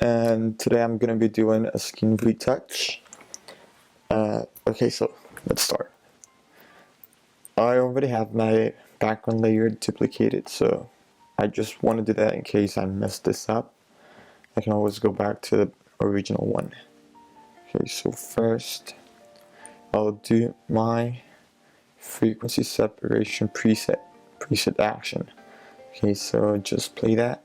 and today I'm gonna be doing a skin retouch. Okay, so let's start. I already have my background layer duplicated, so I just want to do that in case I mess this up. I can always go back to the original one. Okay, so first I'll do my frequency separation preset action. Okay, so just play that.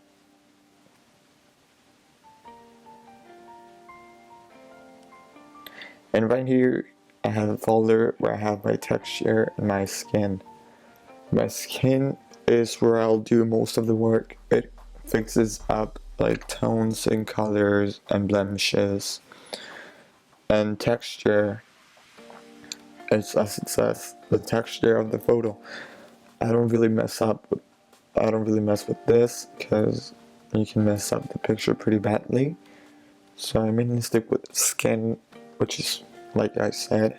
And right here I have a folder where I have my texture and my skin. My skin is where I'll do most of the work. It fixes up like tones and colors and blemishes. And texture is, as it says, the texture of the photo. I don't really mess with this because you can mess up the picture pretty badly. So I mainly stick with skin, which is, like I said,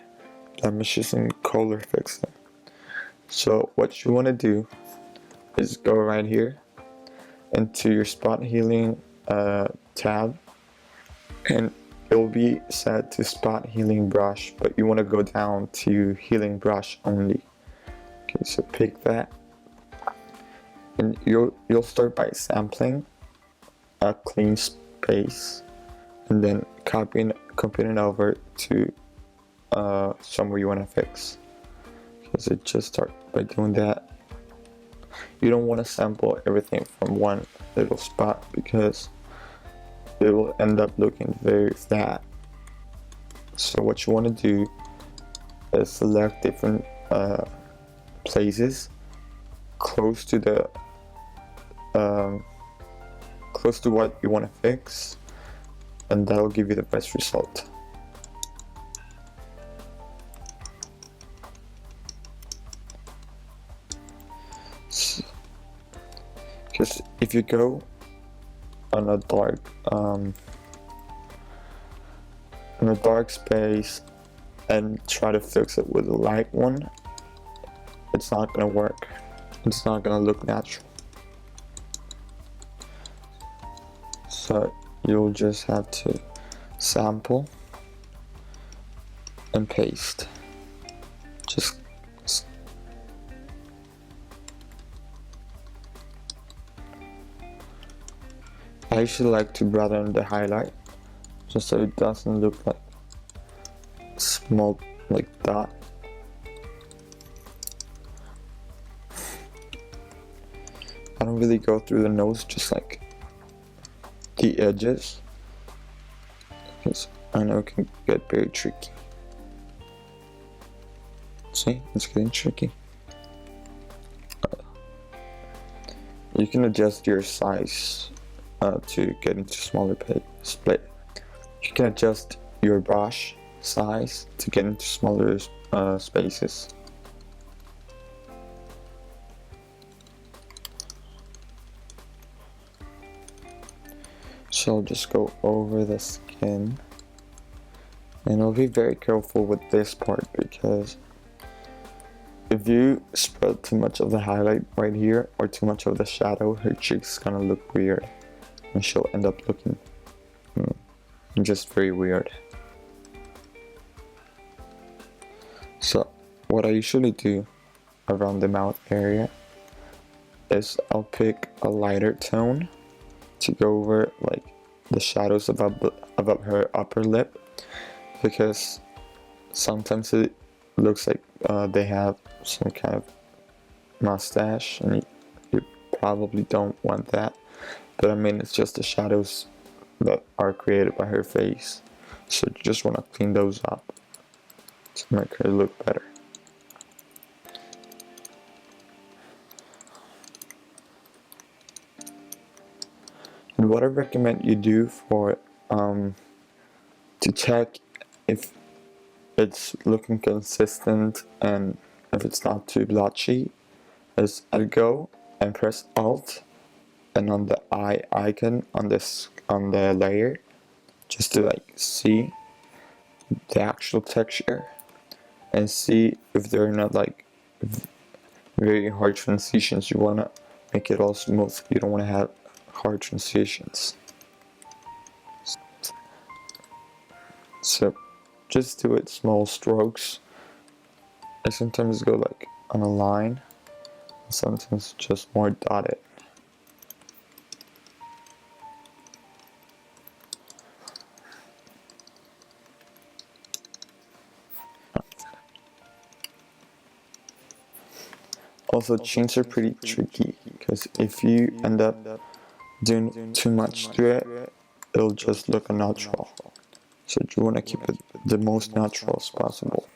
blemishes and color fixing. So what you want to do is go right here into your spot healing tab, and it will be set to spot healing brush, but you want to go down to healing brush only. Okay, so pick that, and you'll start by sampling a clean space and then copying it over to somewhere you want to fix. Okay, so just start by doing that. You don't want to sample everything from one little spot because it will end up looking very flat. So what you want to do is select different places close to the close to what you want to fix, and that'll give you the best result. Because if you go on a dark space and try to fix it with a light one, it's not gonna work. It's not gonna look natural. So you'll just have to sample and paste. Just I usually like to broaden the highlight just so it doesn't look like small like that. I don't really go through the nose, just like the edges, because I know it can get very tricky. See, it's getting tricky. You can adjust your size to get into smaller split. You can adjust your brush size to get into smaller spaces. So I'll just go over the skin, and I'll be very careful with this part because if you spread too much of the highlight right here or too much of the shadow, her cheek's gonna look weird and she'll end up looking just very weird. So what I usually do around the mouth area is I'll pick a lighter tone to go over like the shadows above her upper lip, because sometimes it looks like they have some kind of mustache, and you probably don't want that. But I mean, it's just the shadows that are created by her face, so you just want to clean those up to make her look better. And what I recommend you do for to check if it's looking consistent and if it's not too blotchy is I'd go and press Alt and on the eye icon on the layer, just to like see the actual texture and see if they're not like very hard transitions. You want to make it all smooth. You don't want to have hard transitions. So just do it small strokes. I sometimes go like on a line, sometimes just more dotted. Also, chains are pretty tricky because if you end up doing too much to it, it'll just look unnatural. So you want to keep it the most natural as possible.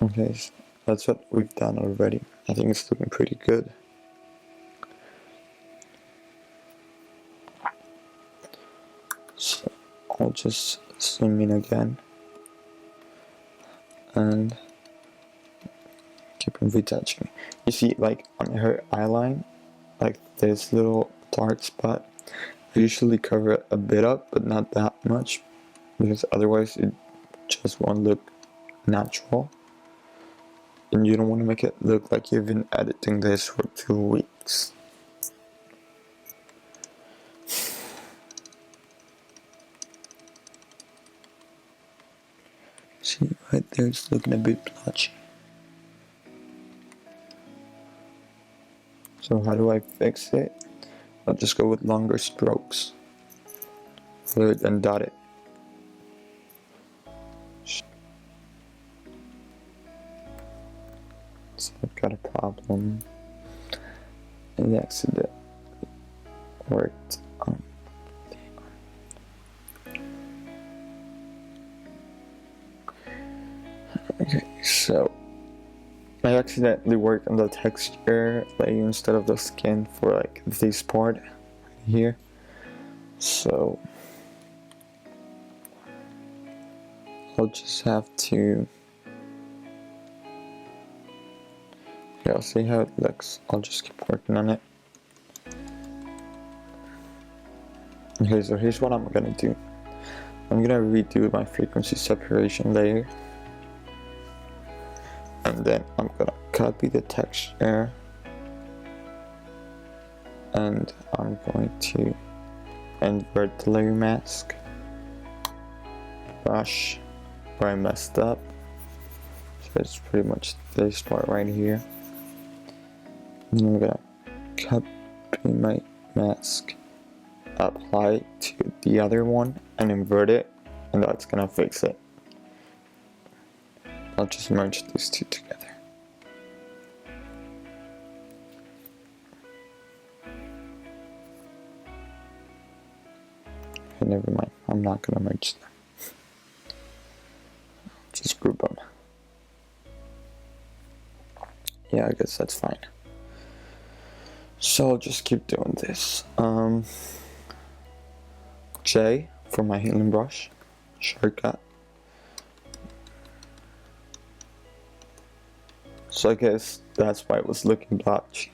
Okay, so that's what we've done already. I think it's looking pretty good. So I'll just zoom in again and keep on retouching. You see, like on her eyeline, like this little dark spot, I usually cover it a bit up, but not that much, because otherwise it just won't look natural. And you don't want to make it look like you've been editing this for 2 weeks. See, right there it's looking a bit blotchy. So how do I fix it? I'll just go with longer strokes rather than dot it. So I've got a problem. And the accident worked on okay, so I accidentally worked on the texture layer instead of the skin for like this part right here. So I'll just have to, yeah, I'll see how it looks. I'll just keep working on it. Okay, so here's what I'm gonna do. I'm gonna redo my frequency separation layer. And then I'm gonna copy the texture. And I'm going to invert the layer mask. Brush where I messed up. So it's pretty much this part right here. And I'm gonna copy my mask, apply it to the other one, and invert it, and that's gonna fix it. I'll just merge these two together. Okay, never mind. I'm not gonna merge them. Just group them. Yeah, I guess that's fine. So I'll just keep doing this. J for my healing brush, shortcut. So I guess that's why it was looking blotchy.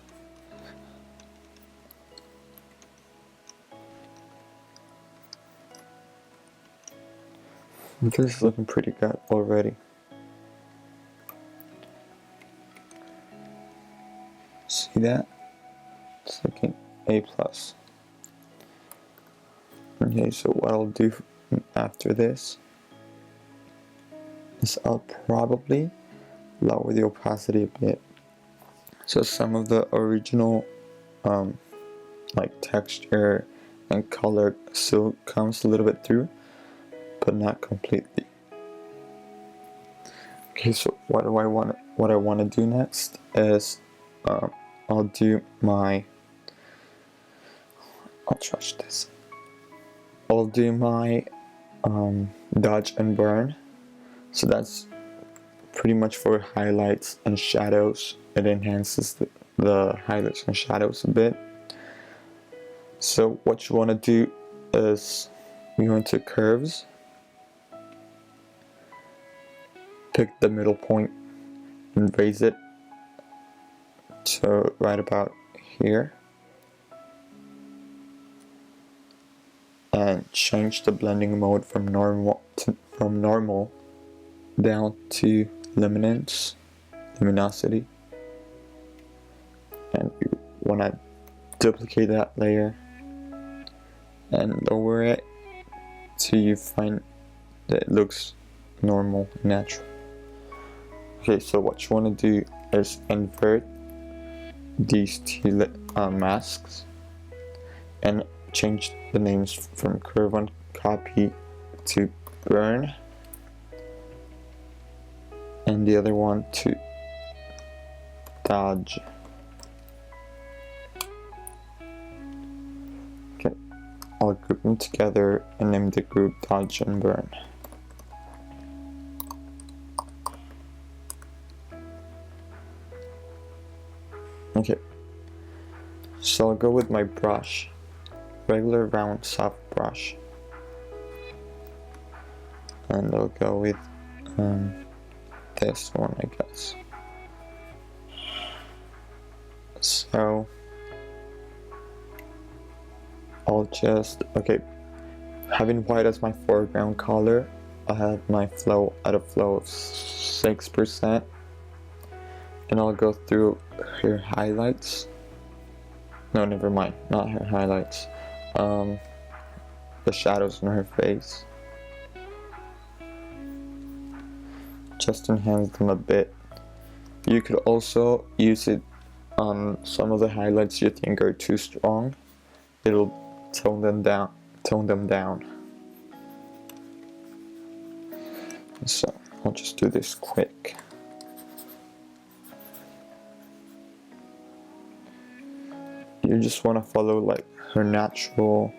This is looking pretty good already. See that? It's looking A+. Okay, so what I'll do after this is I'll probably lower the opacity a bit. So some of the original like texture and color still comes a little bit through, but not completely. Okay, so what I want to do next is I'll do my, I'll touch this. I'll do my dodge and burn. So that's pretty much for highlights and shadows. It enhances the highlights and shadows a bit. So what you want to do is you go into curves, pick the middle point and raise it to right about here, and change the blending mode from normal down to luminance, luminosity, and you want to duplicate that layer and lower it till you find that it looks normal and natural. Okay, so what you want to do is invert these two masks and change the names from curve on copy to burn, and the other one to dodge. Okay, I'll group them together and name the group dodge and burn. Okay, so I'll go with my brush, regular round soft brush, and I'll go with this one, I guess. So I'll just, okay, having white as my foreground color, I have my flow at a flow of 6%, and I'll go through her highlights. No, never mind, not her highlights. The shadows on her face. Just enhance them a bit. You could also use it on some of the highlights you think are too strong. It'll tone them down. So I'll just do this quick. You just want to follow like her natural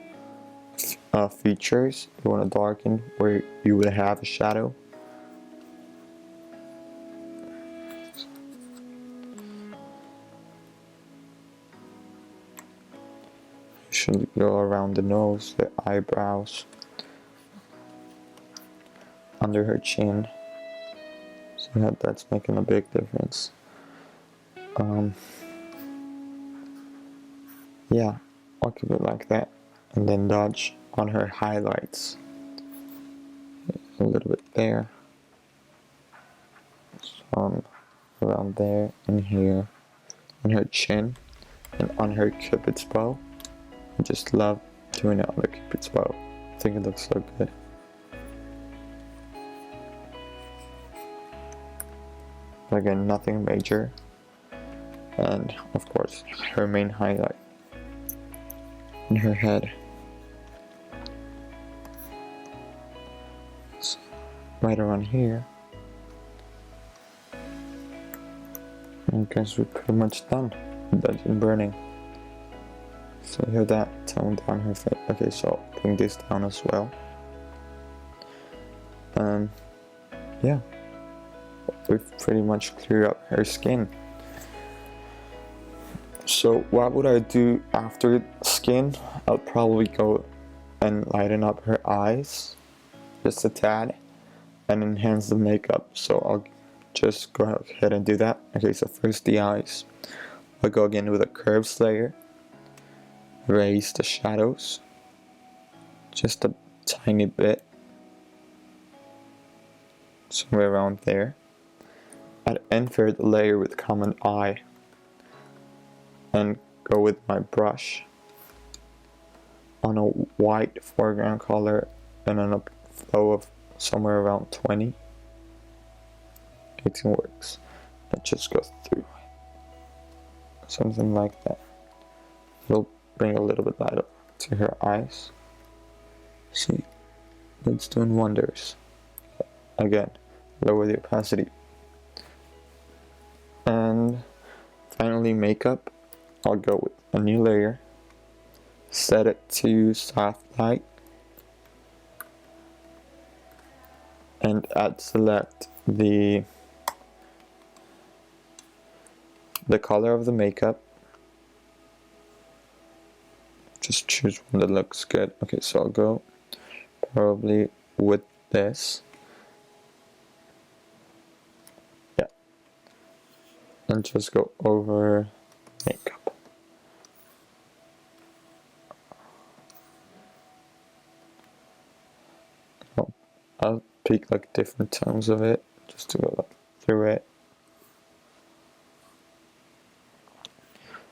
features. You want to darken where you would have a shadow. You should go around the nose, the eyebrows, under her chin. See how that's making a big difference. Yeah, I'll keep it like that, and then dodge on her highlights. A little bit there, some around there, and here, on her chin, and on her cupid's bow. I just love doing it on the cupid's bow. I think it looks so good. Again, nothing major, and of course, her main highlight in her head. So, right around here. I guess we're pretty much done with Dungeon Burning. So hear that tone down her face. Okay, so I'll bring this down as well. Yeah, we've pretty much cleared up her skin. So what would I do after skin? I'll probably go and lighten up her eyes just a tad and enhance the makeup. So I'll just go ahead and do that. Okay, so first the eyes. I'll go again with a curves layer. Raise the shadows just a tiny bit, somewhere around there. I'd invert the layer with common eye and go with my brush on a white foreground color and on a flow of somewhere around 20. 18 works. It just goes through. Something like that. It'll bring a little bit light up to her eyes. See, it's doing wonders. Again, lower the opacity. And finally, makeup. I'll go with a new layer, set it to soft light, and add select the color of the makeup. Just choose one that looks good. Okay, so I'll go probably with this. Yeah. And just go over makeup. I'll pick like different tones of it just to go like through it.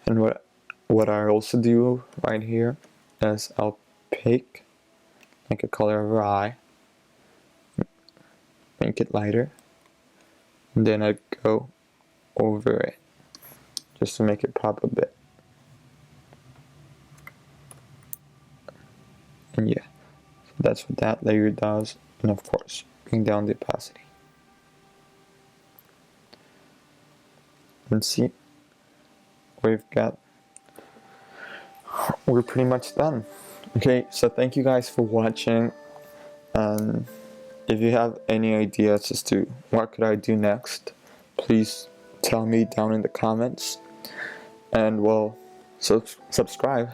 And what I also do right here is I'll pick like a color of our eye, make it lighter, and then I go over it just to make it pop a bit. And yeah, so that's what that layer does. And of course, bring down the opacity. And see, we're pretty much done. Okay, so thank you guys for watching. And if you have any ideas as to what could I do next, please tell me down in the comments. And well, subscribe.